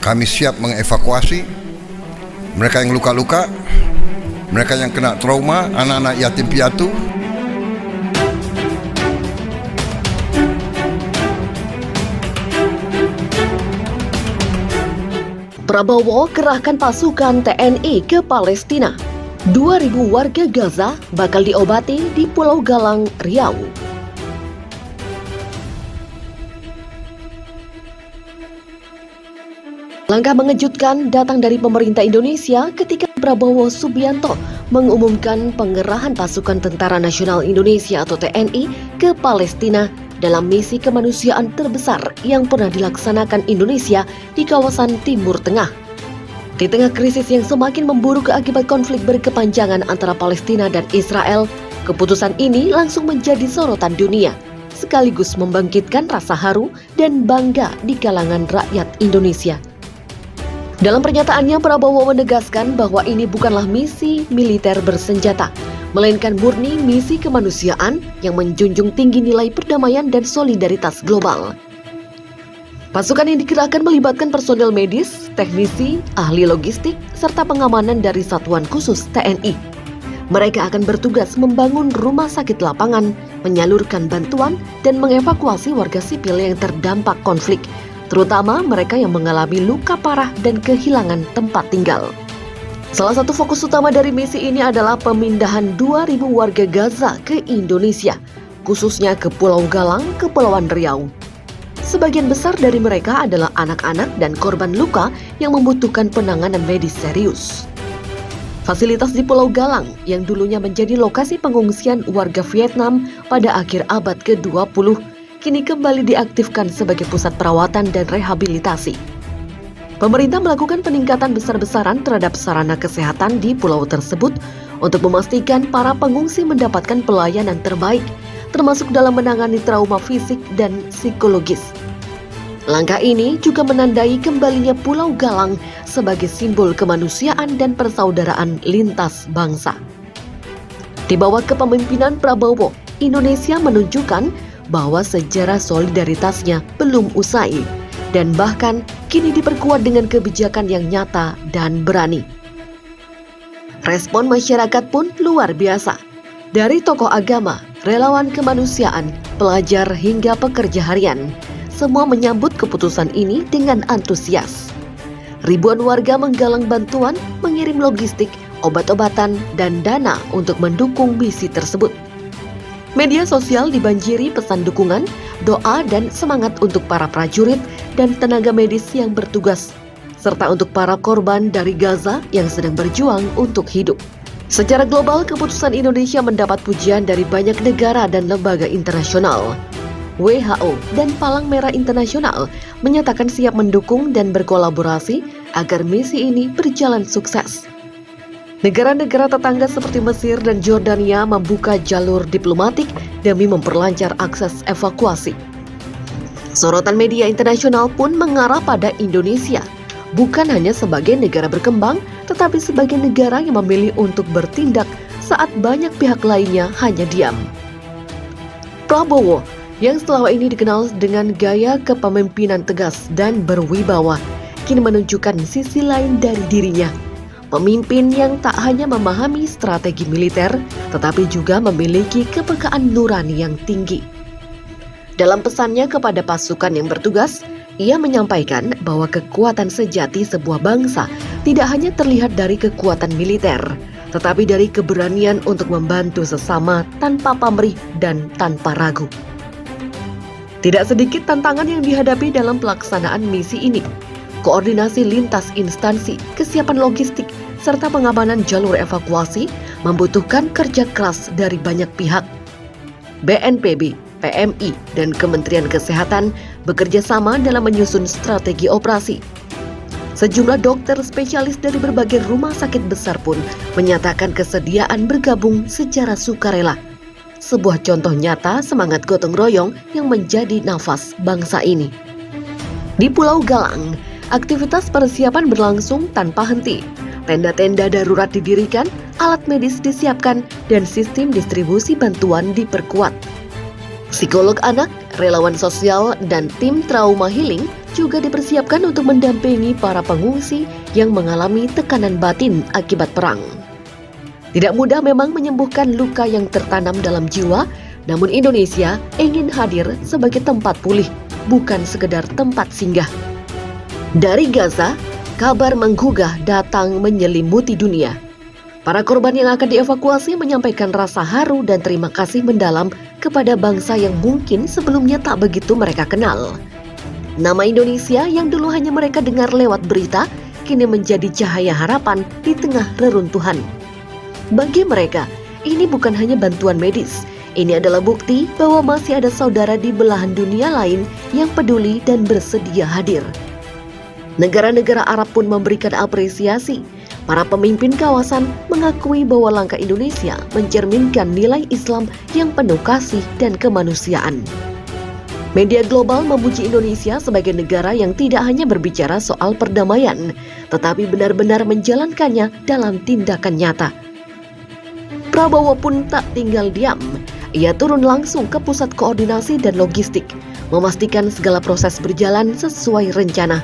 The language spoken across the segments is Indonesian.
Kami siap mengevakuasi mereka yang luka-luka, mereka yang kena trauma, anak-anak yatim piatu. Prabowo kerahkan pasukan TNI ke Palestina. 2.000 warga Gaza bakal diobati di Pulau Galang, Riau. Langkah mengejutkan datang dari pemerintah Indonesia ketika Prabowo Subianto mengumumkan pengerahan pasukan Tentara Nasional Indonesia atau TNI ke Palestina dalam misi kemanusiaan terbesar yang pernah dilaksanakan Indonesia di kawasan Timur Tengah. Di tengah krisis yang semakin memburuk akibat konflik berkepanjangan antara Palestina dan Israel, keputusan ini langsung menjadi sorotan dunia, sekaligus membangkitkan rasa haru dan bangga di kalangan rakyat Indonesia. Dalam pernyataannya, Prabowo menegaskan bahwa ini bukanlah misi militer bersenjata, melainkan murni misi kemanusiaan yang menjunjung tinggi nilai perdamaian dan solidaritas global. Pasukan yang dikerahkan melibatkan personel medis, teknisi, ahli logistik, serta pengamanan dari Satuan Khusus TNI. Mereka akan bertugas membangun rumah sakit lapangan, menyalurkan bantuan, dan mengevakuasi warga sipil yang terdampak konflik, terutama mereka yang mengalami luka parah dan kehilangan tempat tinggal. Salah satu fokus utama dari misi ini adalah pemindahan 2.000 warga Gaza ke Indonesia, khususnya ke Pulau Galang, Kepulauan Riau. Sebagian besar dari mereka adalah anak-anak dan korban luka yang membutuhkan penanganan medis serius. Fasilitas di Pulau Galang yang dulunya menjadi lokasi pengungsian warga Vietnam pada akhir abad ke-20 kini kembali diaktifkan sebagai pusat perawatan dan rehabilitasi. Pemerintah melakukan peningkatan besar-besaran terhadap sarana kesehatan di pulau tersebut untuk memastikan para pengungsi mendapatkan pelayanan terbaik, termasuk dalam menangani trauma fisik dan psikologis. Langkah ini juga menandai kembalinya Pulau Galang sebagai simbol kemanusiaan dan persaudaraan lintas bangsa. Di bawah kepemimpinan Prabowo, Indonesia menunjukkan bahwa sejarah solidaritasnya belum usai dan bahkan kini diperkuat dengan kebijakan yang nyata dan berani. Respon masyarakat pun luar biasa. Dari tokoh agama, relawan kemanusiaan, pelajar hingga pekerja harian, semua menyambut keputusan ini dengan antusias. Ribuan warga menggalang bantuan, mengirim logistik, obat-obatan, dan dana untuk mendukung misi tersebut. Media sosial dibanjiri pesan dukungan, doa, dan semangat untuk para prajurit dan tenaga medis yang bertugas, serta untuk para korban dari Gaza yang sedang berjuang untuk hidup. Secara global, keputusan Indonesia mendapat pujian dari banyak negara dan lembaga internasional. WHO dan Palang Merah Internasional menyatakan siap mendukung dan berkolaborasi agar misi ini berjalan sukses. Negara-negara tetangga seperti Mesir dan Jordania membuka jalur diplomatik demi memperlancar akses evakuasi. Sorotan media internasional pun mengarah pada Indonesia, bukan hanya sebagai negara berkembang, tetapi sebagai negara yang memilih untuk bertindak saat banyak pihak lainnya hanya diam. Prabowo, yang selama ini dikenal dengan gaya kepemimpinan tegas dan berwibawa, kini menunjukkan sisi lain dari dirinya. Pemimpin yang tak hanya memahami strategi militer, tetapi juga memiliki kepekaan nurani yang tinggi. Dalam pesannya kepada pasukan yang bertugas, ia menyampaikan bahwa kekuatan sejati sebuah bangsa tidak hanya terlihat dari kekuatan militer, tetapi dari keberanian untuk membantu sesama tanpa pamrih dan tanpa ragu. Tidak sedikit tantangan yang dihadapi dalam pelaksanaan misi ini. Koordinasi lintas instansi, kesiapan logistik, serta pengamanan jalur evakuasi membutuhkan kerja keras dari banyak pihak. BNPB, PMI, dan Kementerian Kesehatan bekerja sama dalam menyusun strategi operasi. Sejumlah dokter spesialis dari berbagai rumah sakit besar pun menyatakan kesediaan bergabung secara sukarela. Sebuah contoh nyata semangat gotong royong yang menjadi nafas bangsa ini. Di Pulau Galang, aktivitas persiapan berlangsung tanpa henti. Tenda-tenda darurat didirikan, alat medis disiapkan, dan sistem distribusi bantuan diperkuat. Psikolog anak, relawan sosial, dan tim trauma healing juga dipersiapkan untuk mendampingi para pengungsi yang mengalami tekanan batin akibat perang. Tidak mudah memang menyembuhkan luka yang tertanam dalam jiwa, namun Indonesia ingin hadir sebagai tempat pulih, bukan sekedar tempat singgah. Dari Gaza, kabar menggugah datang menyelimuti dunia. Para korban yang akan dievakuasi menyampaikan rasa haru dan terima kasih mendalam kepada bangsa yang mungkin sebelumnya tak begitu mereka kenal. Nama Indonesia yang dulu hanya mereka dengar lewat berita, kini menjadi cahaya harapan di tengah reruntuhan. Bagi mereka, ini bukan hanya bantuan medis. Ini adalah bukti bahwa masih ada saudara di belahan dunia lain yang peduli dan bersedia hadir. Negara-negara Arab pun memberikan apresiasi. Para pemimpin kawasan mengakui bahwa langkah Indonesia mencerminkan nilai Islam yang penuh kasih dan kemanusiaan. Media global memuji Indonesia sebagai negara yang tidak hanya berbicara soal perdamaian, tetapi benar-benar menjalankannya dalam tindakan nyata. Prabowo pun tak tinggal diam. Ia turun langsung ke pusat koordinasi dan logistik, memastikan segala proses berjalan sesuai rencana.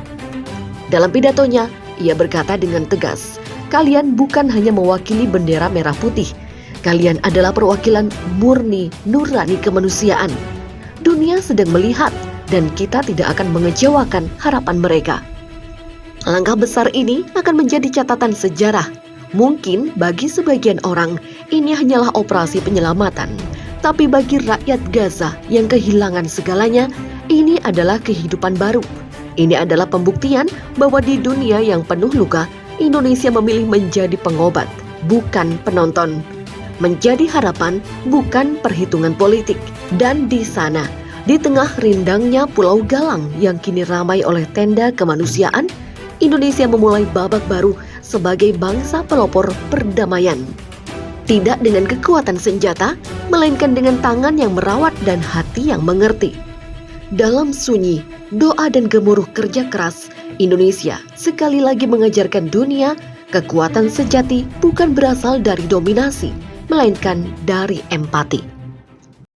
Dalam pidatonya, ia berkata dengan tegas, "Kalian bukan hanya mewakili bendera merah putih, kalian adalah perwakilan murni nurani kemanusiaan. Dunia sedang melihat dan kita tidak akan mengecewakan harapan mereka." Langkah besar ini akan menjadi catatan sejarah. Mungkin bagi sebagian orang ini hanyalah operasi penyelamatan, tapi bagi rakyat Gaza yang kehilangan segalanya, ini adalah kehidupan baru. Ini adalah pembuktian bahwa di dunia yang penuh luka, Indonesia memilih menjadi pengobat, bukan penonton. Menjadi harapan, bukan perhitungan politik. Dan di sana, di tengah rindangnya Pulau Galang yang kini ramai oleh tenda kemanusiaan, Indonesia memulai babak baru sebagai bangsa pelopor perdamaian. Tidak dengan kekuatan senjata, melainkan dengan tangan yang merawat dan hati yang mengerti. Dalam sunyi, doa dan gemuruh kerja keras, Indonesia sekali lagi mengajarkan dunia kekuatan sejati bukan berasal dari dominasi, melainkan dari empati.